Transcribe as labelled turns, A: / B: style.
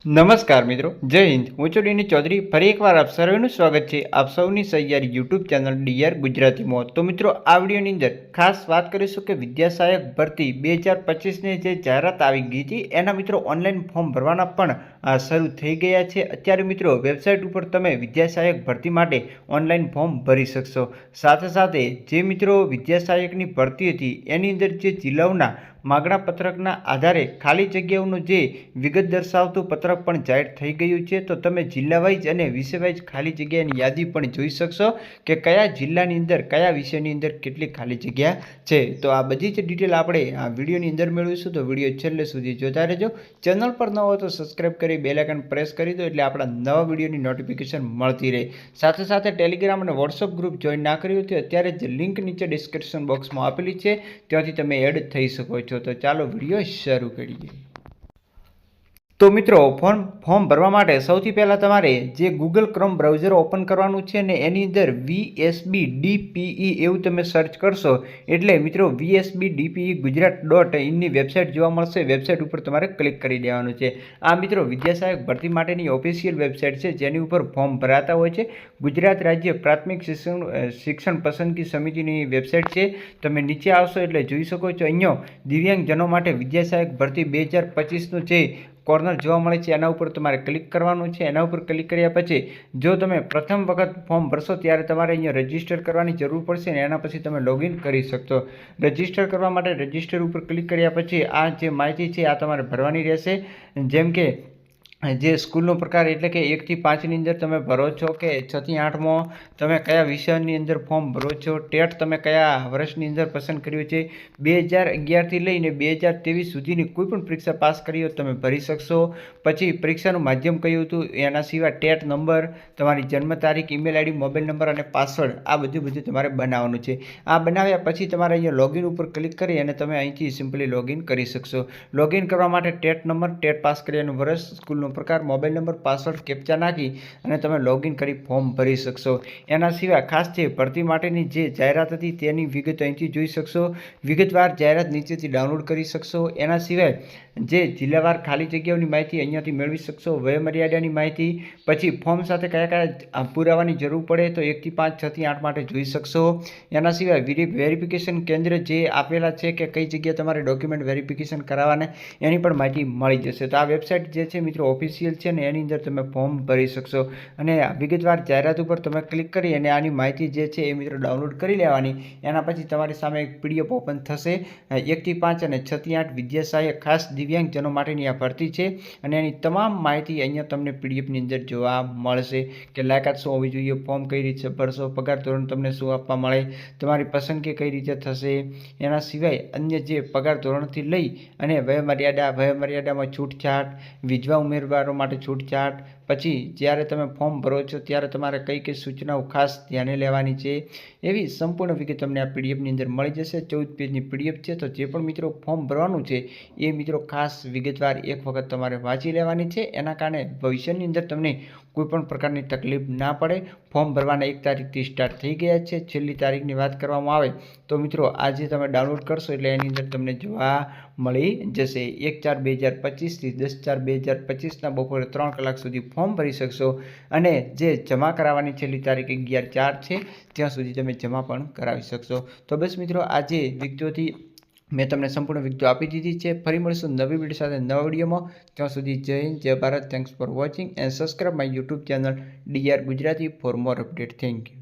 A: નમસ્કાર મિત્રો, જય હિન્દ. હું છું ડીની ચૌધરી. ફરી એકવાર આપ સર્વેનું સ્વાગત છે આપ સૌની સહિયારી યુટ્યુબ ચેનલ ડીઆર ગુજરાતીમાં. તો મિત્રો, આ વિડીયોની અંદર ખાસ વાત કરીશું કે વિદ્યા સહાયક ભરતી 2025ની જે જાહેરાત આવી ગઈ હતી એના મિત્રો ઓનલાઈન ફોર્મ ભરવાના પણ શરૂ થઈ ગયા છે. અત્યારે મિત્રો વેબસાઇટ ઉપર તમે વિદ્યા સહાયક ભરતી માટે ઓનલાઈન ફોર્મ ભરી શકશો. સાથે સાથે જે મિત્રો વિદ્યા સહાયકની ભરતી હતી એની અંદર જે જિલ્લાઓના માગણા પત્રકના આધારે ખાલી જગ્યાઓનું જે વિગત દર્શાવતું પત્રક પણ જાહેર થઈ ગયું છે. તો તમે જિલ્લા વાઇઝ અને વિષય વાઇઝ ખાલી જગ્યાની યાદી પણ જોઈ શકશો કે કયા જિલ્લાની અંદર કયા વિષયની અંદર કેટલી ખાલી જગ્યા છે. તો આ બધી જ ડિટેલ આપણે આ વિડીયોની અંદર મેળવીશું. તો વિડીયો છેલ્લે સુધી જોતા રહેજો. ચેનલ પર ન હોય તો સબસ્ક્રાઈબ કરી બેલ આઇકન પ્રેસ કરી દો એટલે આપણા નવા વિડીયોની નોટિફિકેશન મળતી રહે. સાથે સાથે ટેલિગ્રામ અને વોટ્સઅપ ગ્રુપ જોઈન ના કર્યું તો અત્યારે જ લિંક નીચે ડિસ્ક્રિપ્શન બોક્સમાં આપેલી છે, ત્યાંથી તમે એડ થઈ શકો છો. તો ચાલો વિડીયો શરૂ કરીએ. તો મિત્રો, ફોર્મ ભરવા માટે સૌથી પહેલાં તમારે જે ગૂગલ ક્રોમ બ્રાઉઝર ઓપન કરવાનું છે ને એની અંદર VSBDPE એવું તમે સર્ચ કરશો એટલે મિત્રો VSBDPE ગુજરાત.inની વેબસાઇટ જોવા મળશે. વેબસાઇટ ઉપર તમારે ક્લિક કરી દેવાનું છે. આ મિત્રો વિદ્યા સહાયક ભરતી માટેની ઓફિશિયલ વેબસાઇટ છે જેની ઉપર ફોર્મ ભરાતા હોય છે. ગુજરાત રાજ્ય પ્રાથમિક શિક્ષણ પસંદગી સમિતિની વેબસાઇટ છે. તમે નીચે આવશો એટલે જોઈ શકો છો અહીંયા દિવ્યાંગજનો માટે વિદ્યા સહાયક ભરતી 2025નું જે કોર્નર જોવા મળે છે એના ઉપર તમારે ક્લિક કરવાનું છે. એના ઉપર ક્લિક કર્યા પછી જો તમે પ્રથમ વખત ફોર્મ ભરશો ત્યારે તમારે અહીંયા રજિસ્ટર કરવાની જરૂર પડશે ને એના પછી તમે લોગિન કરી શકશો. રજિસ્ટર કરવા માટે રજિસ્ટર ઉપર ક્લિક કર્યા પછી આ જે માહિતી છે આ તમારે ભરવાની રહેશે. જેમ કે જે સ્કૂલનો પ્રકાર એટલે કે 1 થી 5ની અંદર તમે ભરો છો કે 6 થી 8માં તમે કયા વિષયની અંદર ફોર્મ ભરો છો, ટેટ તમે કયા વર્ષની અંદર પસંદ કર્યું છે, 2011થી લઈને 2023 સુધીની કોઈ પણ પરીક્ષા પાસ કરી હોય તમે ભરી શકશો. પછી પરીક્ષાનું માધ્યમ કયું હતું, એના સિવાય ટેટ નંબર, તમારી જન્મ તારીખ, ઈમેલ આઈડી, મોબાઈલ નંબર અને પાસવર્ડ આ બધું તમારે બનાવવાનું છે. આ બનાવ્યા પછી તમારે અહીંયા લોગિન ઉપર ક્લિક કરી અને તમે અહીંથી સિમ્પલી લોગિન કરી શકશો. લોગિન કરવા માટે ટેટ નંબર, ટેટ પાસ કર્યાનું વર્ષ, સ્કૂલનો પ્રકાર, મોબાઈલ નંબર, પાસવર્ડ, કેપ્ચા નાખી અને તમે લોગિન કરી ફોર્મ ભરી શકશો. એના સિવાય ખાસ જે ભરતી માટેની જે જાહેરાત હતી તેની વિગત અહીંથી જોઈ શકશો. વિગતવાર જાહેરાત નીચેથી ડાઉનલોડ કરી શકશો. એના સિવાય જે જિલ્લાવાર ખાલી જગ્યાઓની માહિતી અહીંયાથી મેળવી શકશો. વયમર્યાદાની માહિતી, પછી ફોર્મ સાથે કયા કયા પુરાવાની જરૂર પડે તો 1 થી 5, 6 થી 8 માટે જોઈ શકશો. એના સિવાય વેરિફિકેશન કેન્દ્ર જે આપેલા છે કે કઈ જગ્યાએ તમારે ડોક્યુમેન્ટ વેરિફિકેશન કરાવવાના એની પણ માહિતી મળી જશે. તો આ વેબસાઇટ જે છે મિત્રો ઓફિશિયલ છે ને એની અંદર તમે ફોર્મ ભરી શકશો. અને વિગતવાર જાહેરાત ઉપર તમે ક્લિક કરી અને આની માહિતી જે છે એ મિત્રો ડાઉનલોડ કરી લેવાની. એના પછી તમારી સામે એક PDF ઓપન થશે. 1 થી 5 અને 6 થી 8 વિદ્યા સહાયક ખાસ દિવ્યાંગજનો માટેની આ ભરતી છે અને એની તમામ માહિતી અહીંયા તમને PDFની અંદર જોવા મળશે કે લાયકાત શું હોવી જોઈએ, ફોર્મ કઈ રીતે ભરશો, પગાર ધોરણ તમને શું આપવા મળે, તમારી પસંદગી કઈ રીતે થશે, એના સિવાય અન્ય જે પગાર ધોરણથી લઈ અને વયમર્યાદામાં છૂટછાટ, વિધવા ઉમેદવારો માટે છૂટછાટ, પછી જ્યારે તમે ફોર્મ ભરો છો ત્યારે તમારે કઈ કઈ સૂચનાઓ ખાસ ધ્યાને લેવાની છે એવી સંપૂર્ણ વિગત તમને આ PDFની અંદર મળી જશે. 14 પેજની PDF છે. તો જે પણ મિત્રો ફોર્મ ભરવાનું છે એ મિત્રો ખાસ વિગતવાર એક વખત તમારે વાંચી લેવાની છે. એના કારણે ભવિષ્યની અંદર તમને કોઈ પણ પ્રકારની તકલીફ ના પડે. ફોર્મ ભરવાના 1 તારીખથી સ્ટાર્ટ થઈ ગયા છે. છેલ્લી તારીખની વાત કરવામાં આવે તો મિત્રો આજે તમે ડાઉનલોડ કરશો એટલે એની અંદર તમને જોવા મળી જશે. 1/4/2025 થી 10/4/2025ના બપોરે 3 કલાક સુધી ફોર્મ ભરી શકશો. અને જે જમા કરાવવાની છેલ્લી તારીખ 11/4 છે ત્યાં સુધી તમે જમા પણ કરાવી શકશો. તો બસ મિત્રો, આજે વિગતોથી મેં તમને સંપૂર્ણ વિગતો આપી દીધી છે. ફરી મળીશું નવી વિડીયો સાથે નવા વિડીયોમાં. ત્યાં સુધી જય હિન્દ, જય Bharat. Thanks for watching and subscribe my YouTube channel DR Gujarati for more update. Thank you.